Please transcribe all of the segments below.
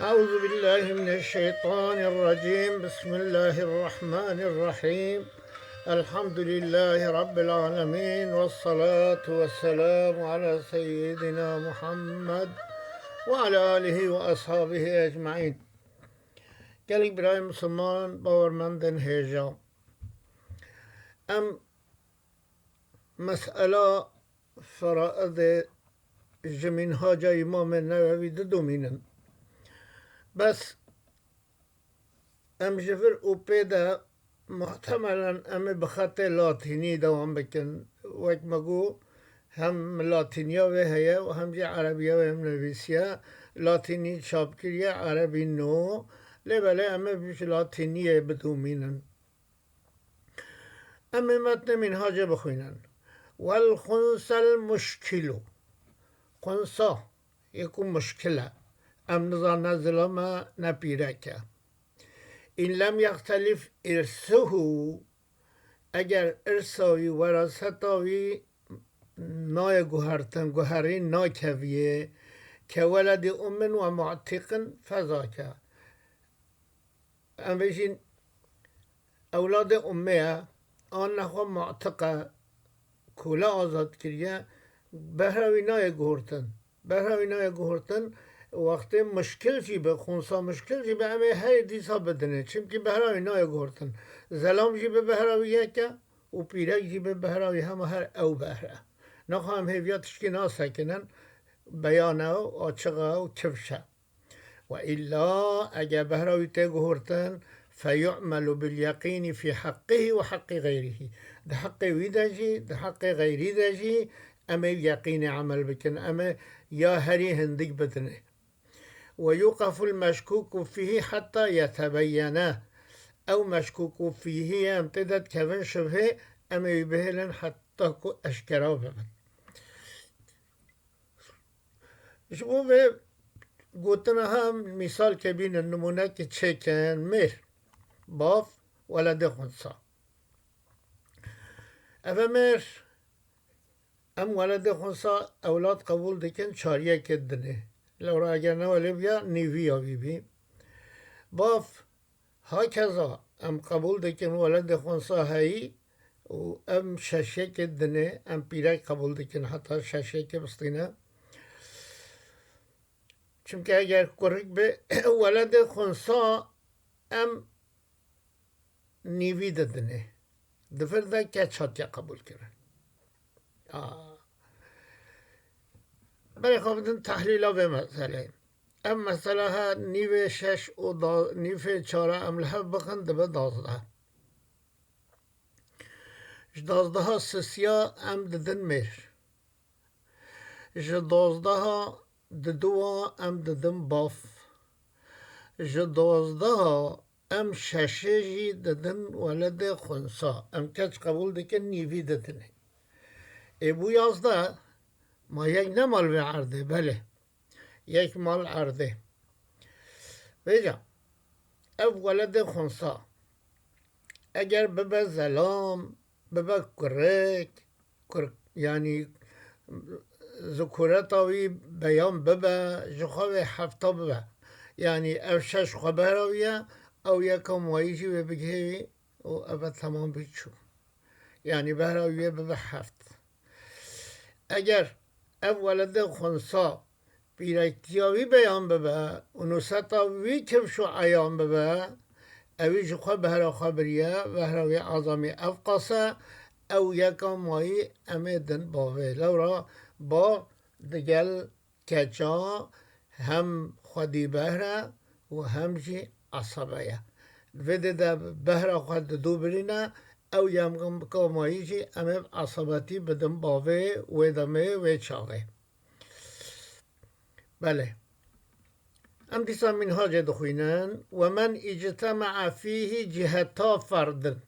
أعوذ بالله من الشيطان الرجيم. بسم الله الرحمن الرحيم. الحمد لله رب العالمين، والصلاة والسلام على سيدنا محمد وعلى آله وأصحابه أجمعين. گلی برای مسلمان باورمندن هیجا ام مسئله فرائض جمین ها جا امام نووی دومینن بس ام جفر او پیدا محتملا ام بخط لاتینی دوام بکن وک مگو هم لاتینیا و هیا و هم جی عربیا و هم نویسیا لاتینی چاپ کریه عربی نو لبله ام بیش لاتینیه بدومینن ام متن منهاج بخوینن والخنس المشکلو خنسا یکو مشکله ام نظام ظلما نپیرکه این لم یختلف ارثه اگر ارثاوی وراثتاوی نای گوهرتن گوهری ناکویه که ولد امن و معتقن فضاکه ام بشین اولاد امه آن نخوا معتقه کوله آزاد کریه بهروی نای گوهرتن وقتی مشکل چی به خونسا مشکل چی به همه هر دیسا بدنه چیم که بهراوی نای گورتن زلام جی به بهراوی یکه و پیرک جی به بهراوی همه هر او بهره نخوا هم هیویاتش که ناسکنن بیانه و آچقه و کفشه و الا اگر بهراوی تی گورتن فیعمل بالیقین فی حقه و حق غیره ده حق وی داجی ده حق غیری داجی اما یقین عمل بکن اما یا هری هندگ بدنه ويوقف المشكوك فيه حتى يتبين أو مشكوك فيه امتدت كفن شبهه أما يبهلن حتى أشكرا بمن شبو به گوتنا هم مثال که بین نمونه که چه کن مهر باف ولد خونسا اوه مهر ام ولد خونسا اولاد قبول دکن چاریه کدنه لورا اگر نوالی بیا نیوی آوی بی باف ها کذا ام قبول دکن ولد خونسا هایی و ام ششه کدنه ام پیرک قبول دکن حتی ششه که بستینه چونکه اگر کرک به ولد خونسا ام نیوی ددنه دفر ده که چاتیا قبول کرن برای خوابتن تحلیل ها به مسئله ام مسئله ها نیو شش و نیو چاره ام لحب بخن دبه 12 ها سسیا ام ددن مهر 12 ها ددوا ام ددن باف 12 ها ام ششه جی ددن ولد خونسا ام کچ قبول دکن نیوی ددنه بو 11 ما یک نمال به عرضه بله یک مال عرضه بجا اف ولد خونسا اگر ببه زلام ببه کرک یعنی ذکورتاوی بیان ببه جخواه هفتا ببه یعنی اف شش خبر آویه او یکم وایشی ببگهی و اف تمام بیچو یعنی بهراویه ببه هفت اگر اف ولد خونسا بیرکتیاوی بیان ببه و نوستاوی کفشو عیان ببه اوی جخوا بهرا خبریه بهراوی عظامی افقاسه او یکا مایی امیدن باوه لورا با دگل کچا هم خودی بهره و هم جی عصبه وده ده بهرا خود دو برینه او یمگم که مایی جی امید عصباتی بدن باوه و دمه و چاقه بله ام دیسا منهاج دخوینن و من اجتمع فيه جهتا فردن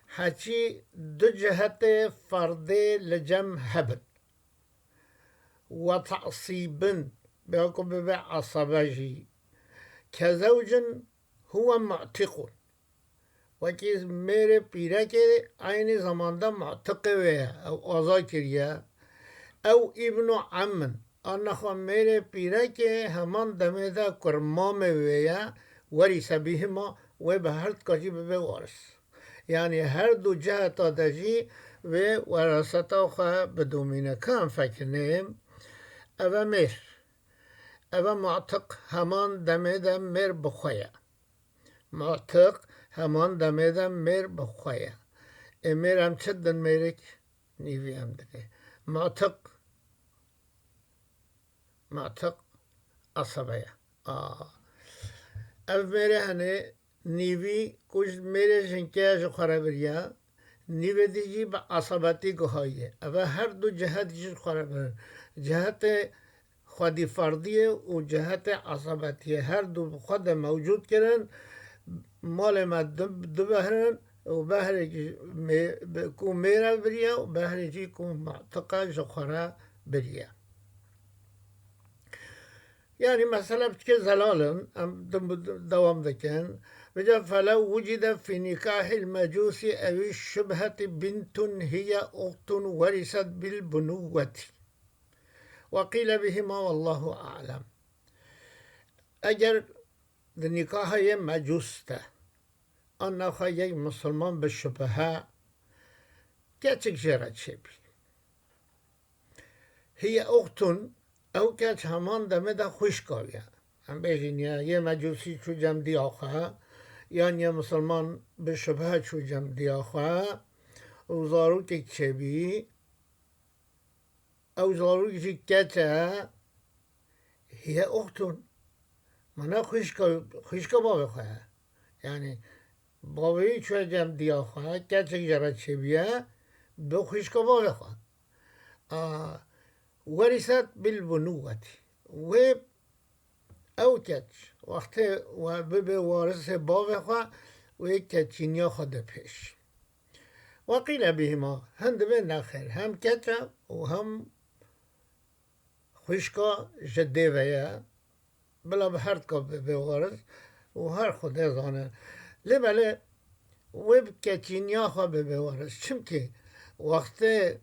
هچی دو جهت فرد لجم هبن و تعصیبن بیاکو ببه عصبه جی که زوجن هو معتقون وکی میره پیره که این زمان ده معتقه او آزا کریه او ابن عمن آن خو میره پیره که همان دمه دا کرمام ویا وری سبیه ما و به هر کجی به وارث یعنی هر دو جهت آدجی و ورثتا خواه بدومینه کام فکر نیم او میر او معتق همان دمه دا میر بخواه معتق همان دمه دا میر بخواه امیر هم چدن میرک نیوی هم دنه معتق عصبه او میره هنه نیوی کچھ میره جنکه جو خرابریا نیوی دیجی با عصباتی گوهایه او هر دو جهت جو خرابر جهت خودی فردیه و جهت عصباتیه هر دو خود موجود کرن مال ما دو بهرن و بهره کو میره بریا و بهره جی کو معتقه جو خرابریا يعني مثلا بتكي زلالن دوام ذكان بجا فلو وجد في نكاح المجوس أو الشبهة بنت هي أخت ورثت بالبنوة وقيل بهما والله أعلم أجر النكاح هي مجوسته أنه خيي مسلمان بالشبهة كاتك جرت شبي هي أخت او کچ همان دمه دا خوش کاویه هم بیشین یه مجوسی چو جم دی آخواه یا یه مسلمان به شبه چو جم دی آخواه او زارو که چه بی او زارو که کچه هیه اختون منه خوش کا بابه خواه یعنی بابه چو جم دی آخواه کچه جرد چه بیه به خوش کا بابه خواه ورثت بالبنوة و او کچ وقتی و به وارث باب خواه و یک کچینیا خود پیش وقیل بهما هند به نخیر هم کچه و هم خوشکا جده ویا بلا به هر کا به وارث و هر خود زانه لبله و کچینیا خواه به وارث چم که وقتی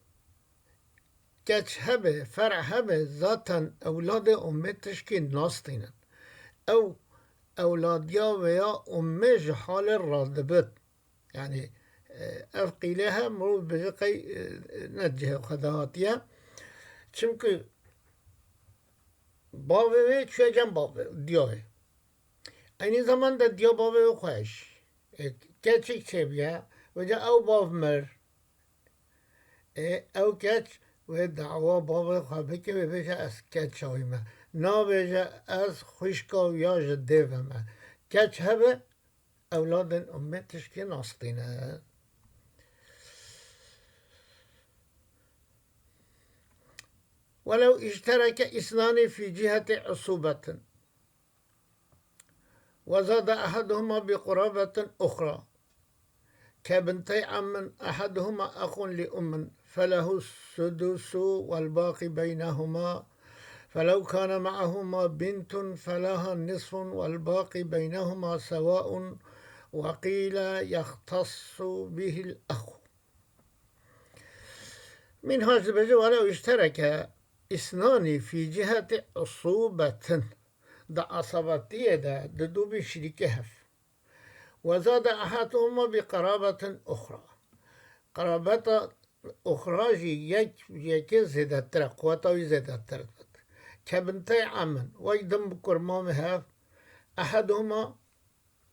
کچ هبه فرع هبه ذاتا اولاد امتش که ناستینن او اولادیا و یا امش حال رادبت یعنی اف قیله هم مرو بجقی نجه خداهاتیه چونکه باوه چوه جم باوه دیوه اینی زمان دا دیا باوه خوش کچی چه بیه و جا او باو مر او کچ و دعوا باب خوابه که بشه از کچ هایمه نا بشه از خوشکا یا جده ومه کچ هبه اولاد امتش که ناستینه ولو اشترك اثنان في جهة عصوبة وزاد أحدهما بقرابة أخرى كبنتي عم أحدهما أخ لأم فله السدس والباقي بينهما فلو كان معهما بنت فلها النصف والباقي بينهما سواء وقيل يختص به الأخ من هذا ولو اشترك اثنان في جهة عصوبة دا عصبتية دا دو بشريكه وزاد أحدهما بقرابة أخرى قرابة أخرى يك زيادة قوة زيادة كبنتي عمن ويدم بكرمامها أحدهما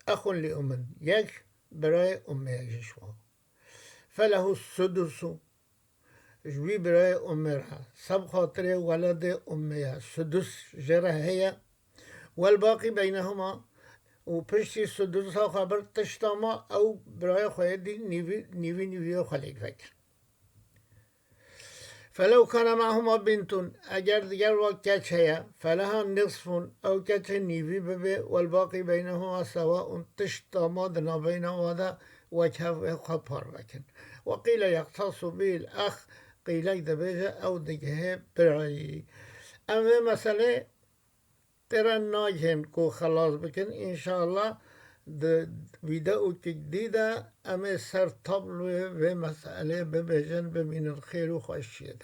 أخ لأم يك براي أمي يشوا فله السدس جوي براي أمها سب خاطر ولد أمها سدس جرى هي والباقي بينهما وبشتي سدس خبر تشتما أو براي خيدي نيفي خليك فكر فلو كان معهما بنت أجر ديگر وكتش هي فلها نصف أو كتش نيفي ببي والباقي بينهما سواء تشتما دنا بينهما دا وجه خبر لكن وقيل يختص به الأخ قيل يدبيجا أو ديجه براي أما مسألة ترى ناجهن كو خلاص بكن إن شاء الله فيديو جديدة أما سر طبل ومسألة ببجن بمن الخير وخشية